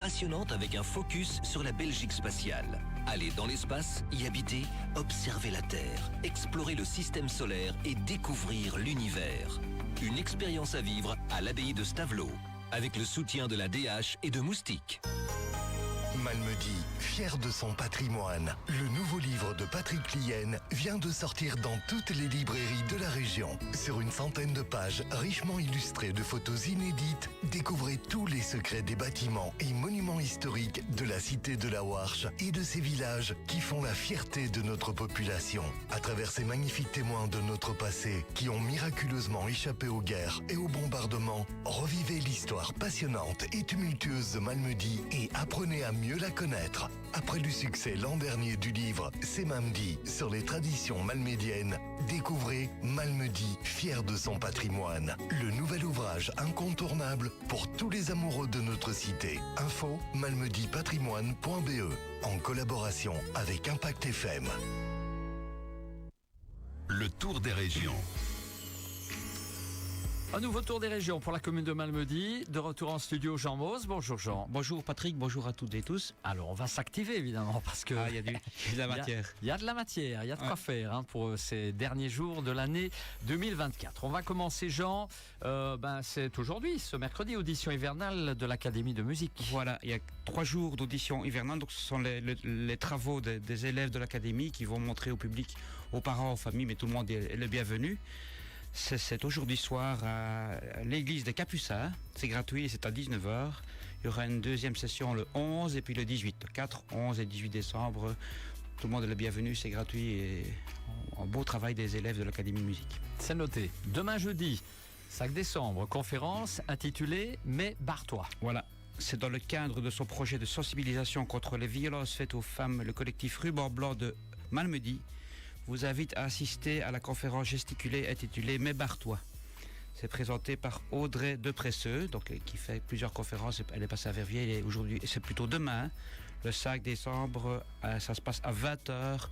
passionnante avec un focus sur la Belgique spatiale. Allez dans l'espace, y habiter, observer la Terre, explorer le système solaire et découvrir l'univers. Une expérience à vivre à l'abbaye de Stavelot, avec le soutien de la DH et de Moustique. Malmedy, fier de son patrimoine. Le nouveau livre de Patrick Lien vient de sortir dans toutes les librairies de la région. Sur une centaine de pages richement illustrées de photos inédites, découvrez tous les secrets des bâtiments et monuments historiques de la cité de la Warche et de ses villages qui font la fierté de notre population. À travers ces magnifiques témoins de notre passé qui ont miraculeusement échappé aux guerres et aux bombardements, revivez l'histoire passionnante et tumultueuse de Malmedy et apprenez à mieux la connaître. Après le succès l'an dernier du livre C'est Mamdi sur les traditions malmédiennes, découvrez Malmedy, fier de son patrimoine. Le nouvel ouvrage incontournable pour tous les amoureux de notre cité. Info malmedypatrimoine.be en collaboration avec Impact FM. Le tour des régions. Un nouveau tour des régions pour la commune de Malmedy. De retour en studio, Jean Mose. Bonjour Jean. Bonjour Patrick, bonjour à toutes et tous. Alors on va s'activer évidemment parce que il y a de la matière. Il y a de la matière, il y a de quoi faire pour ces derniers jours de l'année 2024. On va commencer Jean, c'est aujourd'hui, ce mercredi, audition hivernale de l'Académie de musique. Voilà, il y a 3 jours d'audition hivernale, donc ce sont les travaux des élèves de l'Académie qui vont montrer au public, aux parents, aux familles, mais tout le monde est le bienvenu. C'est aujourd'hui soir à l'église des Capucins. C'est gratuit et c'est à 19h. Il y aura une deuxième session le 11 et puis le 18. Le 4, 11 et 18 décembre. Tout le monde est le bienvenu, c'est gratuit et un beau travail des élèves de l'Académie de musique. C'est noté. Demain jeudi, 5 décembre, conférence intitulée « Mais barre-toi ». Voilà. C'est dans le cadre de son projet de sensibilisation contre les violences faites aux femmes, le collectif Ruban Blanc de Malmedy vous invite à assister à la conférence gesticulée intitulée « Mais barre-toi ». C'est présenté par Audrey Depresseux, qui fait plusieurs conférences. Elle est passée à Verviers et aujourd'hui, c'est plutôt demain, le 5 décembre, ça se passe à 20h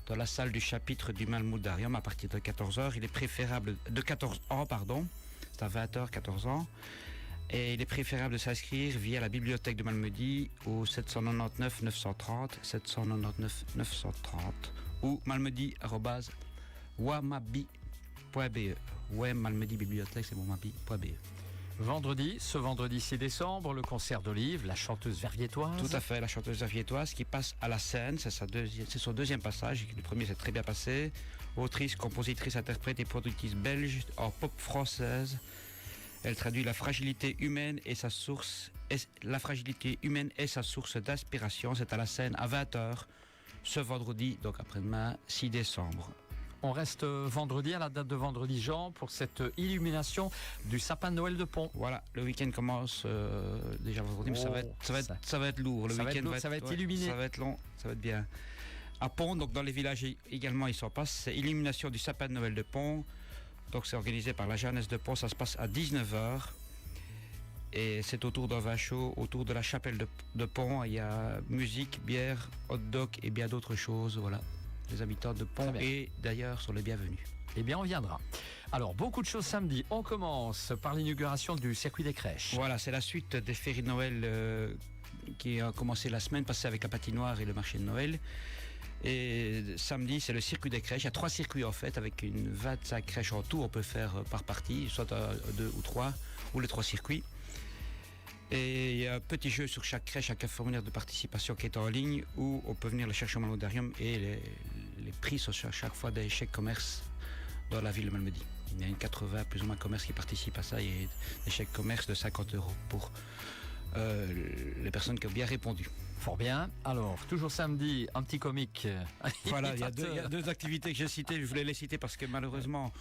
dans la salle du chapitre du Malmoudarium à partir de 14h. Il est préférable, de 14 ans, pardon, c'est à 20h, 14 ans. Et il est préférable de s'inscrire via la bibliothèque de Malmedy au 799 930, 799 930 ou malmedy@wamabi.be. Ouais, Malmedy bibliothèque, c'est wamabi.be. Ce vendredi 6 décembre, le concert d'Olive, la chanteuse verviétoise. Tout à fait, la chanteuse verviétoise qui passe à la scène, c'est son deuxième passage. Le premier s'est très bien passé. Autrice, compositrice, interprète et productrice belge en pop française. Elle traduit la fragilité humaine et sa source d'inspiration. C'est à la scène à 20h ce vendredi, donc après-demain 6 décembre. On reste vendredi, à la date de vendredi, Jean, pour cette illumination du sapin de Noël de Pont. Voilà, le week-end commence déjà vendredi, mais ça va être lourd. Le week-end ça va être illuminé. Ça va être long, ça va être bien. À Pont, donc dans les villages également, ils s'en passent. C'est illumination du sapin de Noël de Pont. Donc c'est organisé par la jeunesse de Pont, ça se passe à 19h. Et c'est autour d'un vin chaud, autour de la chapelle de Pont. Il y a musique, bière, hot dog et bien d'autres choses. Voilà. Les habitants de Pont et d'ailleurs sont les bienvenus. Eh bien, on viendra. Alors, beaucoup de choses samedi. On commence par l'inauguration du circuit des crèches. Voilà, c'est la suite des féries de Noël qui a commencé la semaine passée avec la patinoire et le marché de Noël. Et samedi, c'est le circuit des crèches. Il y a 3 circuits en fait, avec une 25 crèches en tout. On peut faire par partie, soit 2 ou 3, ou les 3 circuits. Et il y a un petit jeu sur chaque crèche avec un formulaire de participation qui est en ligne où on peut venir le chercher au Malmoudarium et les prix sont chaque fois des chèques commerce dans la ville de Malmedy. Il y a une 80 plus ou moins commerces qui participent à ça et des chèques commerce de 50 € pour les personnes qui ont bien répondu. Fort bien. Alors, toujours samedi, un petit comique. Voilà, il y a 2 activités que j'ai citées. Je voulais les citer parce que malheureusement,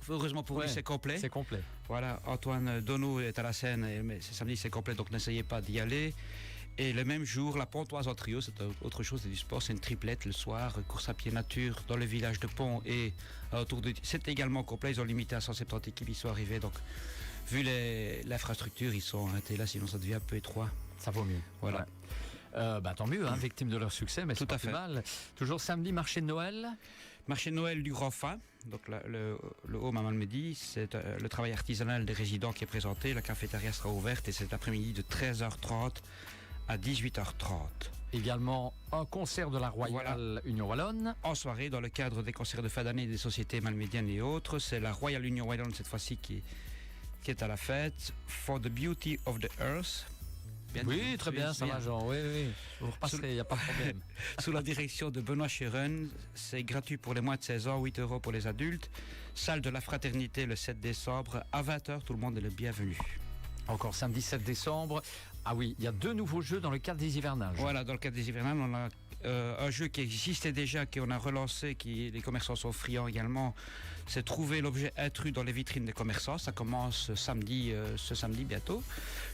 heureusement pour lui, c'est complet. C'est complet. Voilà, Antoine Donneau est à la scène, mais c'est samedi, c'est complet, donc n'essayez pas d'y aller. Et le même jour, la Pontoise en trio, c'est autre chose, c'est du sport, c'est une triplette le soir, course à pied nature dans le village de Pont et autour de... C'est également complet, ils ont limité à 170 équipes, ils sont arrivés, donc vu l'infrastructure, ils sont arrêtés là, sinon ça devient un peu étroit. Ça vaut mieux. Voilà. Tant mieux, victime de leur succès, mais c'est pas plus mal. Toujours samedi, marché de Noël. Marché de Noël du Grand Fin, donc le home à Malmedy, c'est le travail artisanal des résidents qui est présenté. La cafétéria sera ouverte et cet après-midi de 13h30 à 18h30. Également un concert de la Royal Union Wallonne. En soirée, dans le cadre des concerts de fin d'année des sociétés malmédiennes et autres, c'est la Royal Union Wallonne cette fois-ci qui est à la fête. For the Beauty of the Earth. Oui, très bien, ça va, Jean. Oui. Vous repasserez, il n'y a pas de problème. Sous la direction de Benoît Chéren, c'est gratuit pour les moins de 16 ans, 8 € pour les adultes. Salle de la Fraternité le 7 décembre à 20h, tout le monde est le bienvenu. Encore samedi 7 décembre. Ah oui, il y a 2 nouveaux jeux dans le cadre des hivernales. Voilà, dans le cadre des hivernales, on a un jeu qui existait déjà, qu'on a relancé, les commerçants sont friands également. C'est trouver l'objet intrus dans les vitrines des commerçants. Ça commence ce samedi bientôt,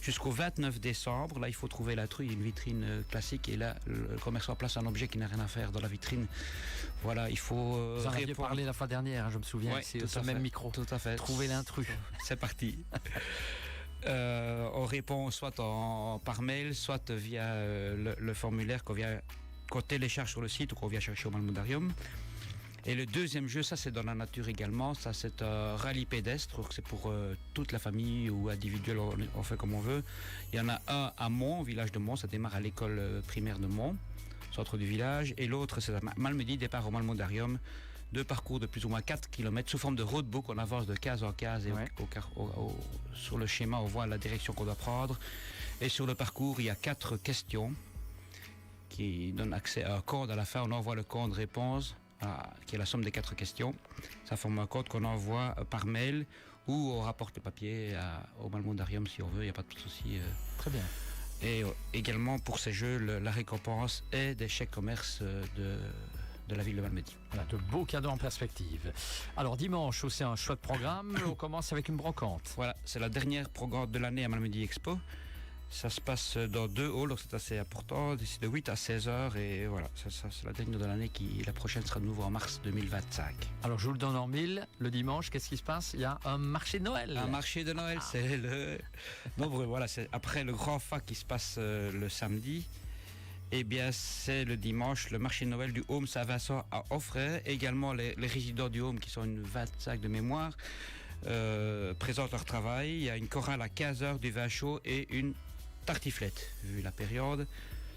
jusqu'au 29 décembre. Là, il faut trouver l'intrus. Il y a une vitrine classique et là, le commerçant place un objet qui n'a rien à faire dans la vitrine. Voilà, il faut Vous en aviez parlé la fois dernière, hein, je me souviens. Ouais, c'est ce même micro. Tout à fait. Trouver l'intrus. C'est parti. On répond soit par mail, soit via le formulaire qu'on télécharge sur le site ou qu'on vient chercher au Malmodarium. Et le deuxième jeu, ça c'est dans la nature également, ça c'est un rallye pédestre, c'est pour toute la famille ou individuel, on fait comme on veut. Il y en a un à Mont, au village de Mont, ça démarre à l'école primaire de Mont, centre du village, et l'autre c'est à Malmedy, départ au Malmodarium. 2 parcours de plus ou moins 4 km sous forme de roadbook. On avance de case en case et sur le schéma, on voit la direction qu'on doit prendre. Et sur le parcours, il y a 4 questions qui donnent accès à un code. À la fin, on envoie le code réponse, qui est la somme des 4 questions. Ça forme un code qu'on envoie par mail ou on rapporte le papier au Malmodarium si on veut, il n'y a pas de souci. Très bien. Et également pour ces jeux, la récompense est des chèques commerce de la ville de Malmedy. Voilà, de beaux cadeaux en perspective. Alors dimanche aussi un chouette programme. On commence avec une brocante. Voilà, c'est la dernière brocante de l'année à Malmedy Expo. Ça se passe dans 2 halls, donc c'est assez important. C'est de 8 à 16 heures et voilà, ça, c'est la dernière de l'année. La prochaine sera de nouveau en mars 2025. Alors je vous le donne en mille. Le dimanche, qu'est-ce qui se passe? Il y a un marché de Noël. Un marché de Noël, c'est le. Donc voilà, c'est après le grand fac qui se passe le samedi. Eh bien, c'est le dimanche, le marché de Noël du Home Saint-Vincent à Offray. Également, les résidents du Home, qui sont une 25 de mémoire, présentent leur travail. Il y a une chorale à 15h, du vin chaud et une tartiflette, vu la période.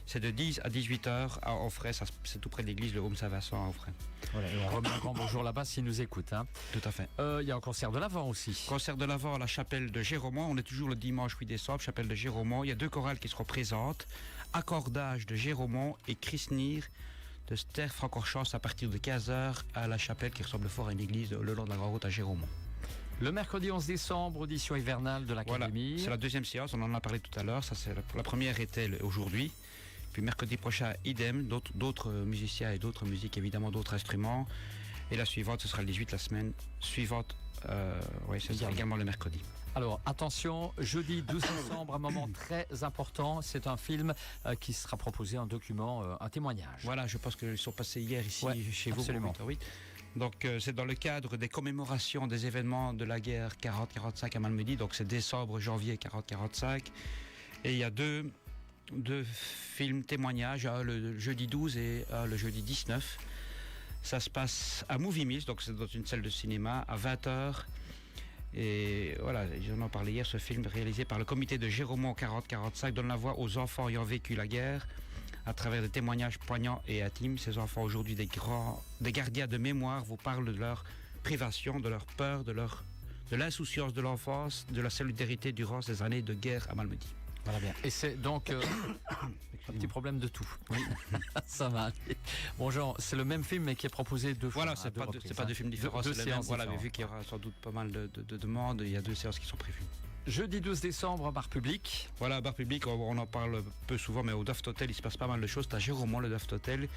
C'est de 10 à 18h à Offray. C'est tout près de l'église, le Home Saint-Vincent à Offray. Voilà, et on remet un grand bonjour là-bas s'ils nous écoutent. Hein. Tout à fait. Il y a un concert de l'Avent aussi. Concert de l'Avent à la chapelle de Géromont. On est toujours le dimanche 8 décembre, chapelle de Géromont. Il y a 2 chorales qui seront présentes. Accordage de Géromont et Chrisnir de Ster Francorchamps à partir de 15h à la chapelle qui ressemble fort à une église le long de la grande route à Géromont. Le mercredi 11 décembre, audition hivernale de l'Académie. Voilà, c'est la deuxième séance, on en a parlé tout à l'heure. Ça, la première était aujourd'hui. Puis mercredi prochain, idem, d'autres musiciens et d'autres musiques, évidemment d'autres instruments. Et la suivante, ce sera le 18, la semaine suivante. Ce sera également le mercredi. Alors attention, jeudi 12 décembre, un moment très important. C'est un film qui sera proposé, un document, un témoignage. Voilà, je pense qu'ils sont passés hier ici chez absolument. vous. Oui. Donc c'est dans le cadre des commémorations des événements de la guerre 40-45 à Malmedy. Donc c'est décembre, janvier 40-45. Et il y a deux films témoignages, le jeudi 12 et le jeudi 19. Ça se passe à Movie Mills, donc c'est dans une salle de cinéma à 20h. Et voilà, j'en ai parlé hier, ce film réalisé par le comité de Géromont 40-45 donne la voix aux enfants ayant vécu la guerre à travers des témoignages poignants et intimes. Ces enfants aujourd'hui des gardiens de mémoire vous parlent de leur privation, de leur peur, de l'insouciance de l'enfance, de la solidarité durant ces années de guerre à Malmedy. Voilà bien. Et c'est donc un petit problème de tout. Oui. Ça va aller. Bon Jean, c'est le même film mais qui est proposé 2 fois. Voilà, c'est pas deux films différents. Deux séances voilà, mais différentes. vu qu'il y aura sans doute pas mal de demandes, il y a 2 séances qui sont prévues. Jeudi 12 décembre, bar public. Voilà, bar public, on en parle peu souvent, mais au Daft Hotel, il se passe pas mal de choses. C'est à Géromont, le Daft Hotel,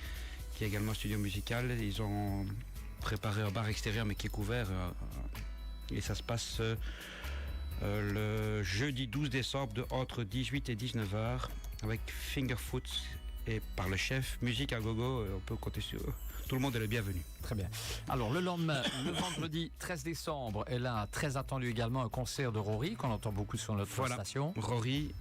qui est également un studio musical. Ils ont préparé un bar extérieur, mais qui est couvert. Et ça se passe le jeudi 12 décembre entre 18 et 19h avec Fingerfoot et par le chef, musique à gogo. On peut compter sur tout le monde est le bienvenu. Très bien. Alors le lendemain, le vendredi 13 décembre, est là très attendu également un concert de Rory qu'on entend beaucoup sur notre station. Rory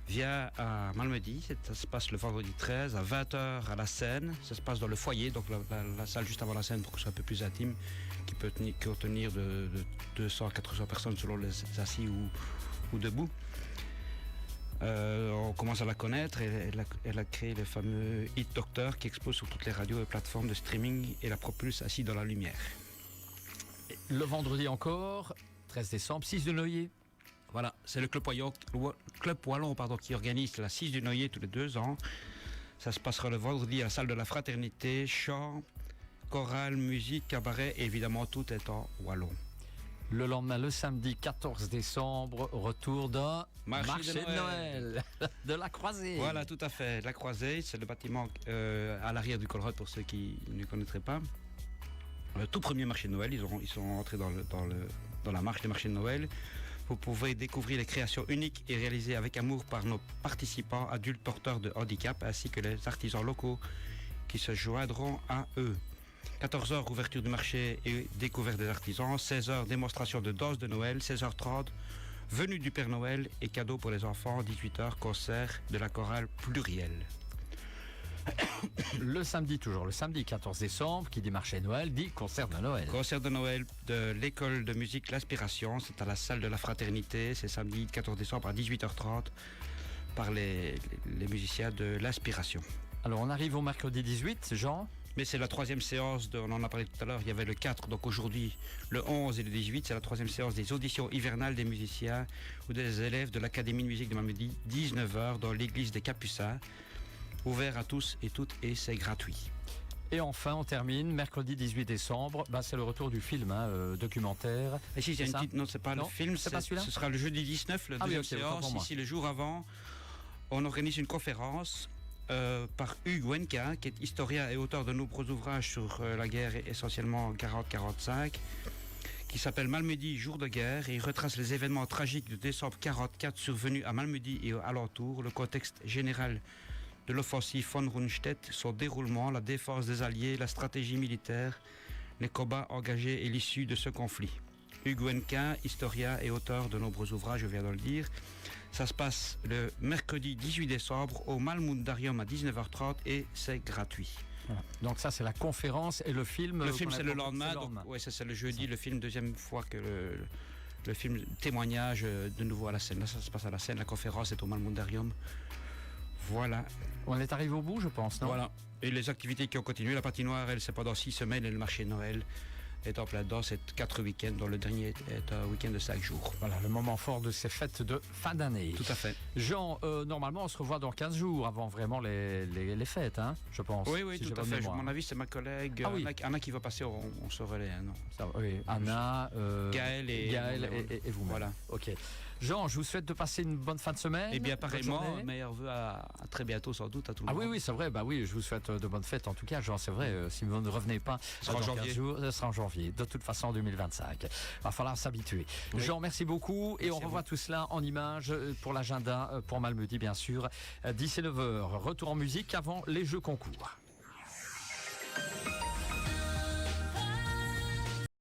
vient à Malmedy, ça se passe le vendredi 13 à 20h à la scène. Ça se passe dans le foyer, donc la salle juste avant la scène pour que ce soit un peu plus intime, qui peut contenir de 200 à 400 personnes selon les assis ou debout. On commence à la connaître. Elle a créé le fameux Hit Doctor qui expose sur toutes les radios et plateformes de streaming et la propulse assis dans la lumière. Le vendredi encore, 13 décembre, 6 de Noyer. Voilà, c'est le Club Wallon qui organise la 6 du Noyer tous les 2 ans. Ça se passera le vendredi à la salle de la Fraternité, chant, chorale, musique, cabaret et évidemment tout est en wallon. Le lendemain, le samedi 14 décembre, retour d'un marché de Noël de la Croisée. Voilà, tout à fait. La Croisée, c'est le bâtiment à l'arrière du Colruyt pour ceux qui ne connaîtraient pas. Le tout premier marché de Noël, ils sont entrés dans la marche des marchés de Noël. Vous pouvez découvrir les créations uniques et réalisées avec amour par nos participants adultes porteurs de handicap ainsi que les artisans locaux qui se joindront à eux. 14h, ouverture du marché et découverte des artisans. 16h, démonstration de danse de Noël. 16h30, venue du Père Noël et cadeaux pour les enfants. 18h, concert de la chorale plurielle. Le samedi 14 décembre, qui dit marché Noël, dit concert de Noël. Concert de Noël de l'école de musique L'Inspiration. C'est à la salle de la Fraternité. C'est samedi 14 décembre à 18h30 par les musiciens de L'Inspiration. Alors on arrive au mercredi 18, Jean. Mais c'est la 3e séance, on en a parlé tout à l'heure, il y avait le 4, donc aujourd'hui le 11 et le 18, c'est la 3e séance des auditions hivernales des musiciens ou des élèves de l'Académie de musique de Malmedy, 19h dans l'église des Capucins, ouvert à tous et toutes et c'est gratuit. Et enfin, on termine, mercredi 18 décembre, c'est le retour du film documentaire. Et si, il y a une petite, non, c'est pas le film, c'est pas celui-là. Ce sera le jeudi 19, le deuxième séance, ici le jour avant, on organise une conférence par Hugues Wenka, qui est historien et auteur de nombreux ouvrages sur la guerre, essentiellement 40-45, qui s'appelle Malmedy, jour de guerre, et il retrace les événements tragiques de décembre 44 survenus à Malmedy et alentours, le contexte général de l'offensive von Rundstedt, son déroulement, la défense des Alliés, la stratégie militaire, les combats engagés et l'issue de ce conflit. Hugues Wenka, historien et auteur de nombreux ouvrages, je viens de le dire. Ça se passe le mercredi 18 décembre au Malmundarium à 19h30 et c'est gratuit. Voilà. Donc ça c'est la conférence et le film. Le film c'est le lendemain. Oui, ça c'est le jeudi, ça. Le film, deuxième fois que le film témoignage de nouveau à la scène. Là ça se passe à la scène, la conférence est au Malmundarium. Voilà. On est arrivé au bout je pense, non? Voilà. Et les activités qui ont continué, la patinoire elle c'est pendant 6 semaines et le marché de Noël est en plein dedans, c'est 4 week-ends, dont le dernier est un week-end de 5 jours. Voilà, le moment fort de ces fêtes de fin d'année. Tout à fait. Jean, normalement, on se revoit dans 15 jours, avant vraiment les fêtes, hein, je pense. Oui, si tout à fait. À mon avis, c'est ma collègue Anna qui va passer, on se relaie. Hein, non. Ça, oui, Anna, Gaël et vous-même. Voilà. Ok. Jean, je vous souhaite de passer une bonne fin de semaine. Et bien, pareillement, meilleurs vœux à très bientôt, sans doute, à tout le monde. Oui, c'est vrai. Oui, je vous souhaite de bonnes fêtes, en tout cas. Jean, c'est vrai, si vous ne revenez pas, ce sera en janvier. 15 jours, ce sera en janvier. De toute façon, en 2025. Il va falloir s'habituer. Oui. Jean, merci beaucoup. Et on revoit tout cela en images pour l'agenda, pour Malmedy, bien sûr. 19h, retour en musique avant les jeux concours.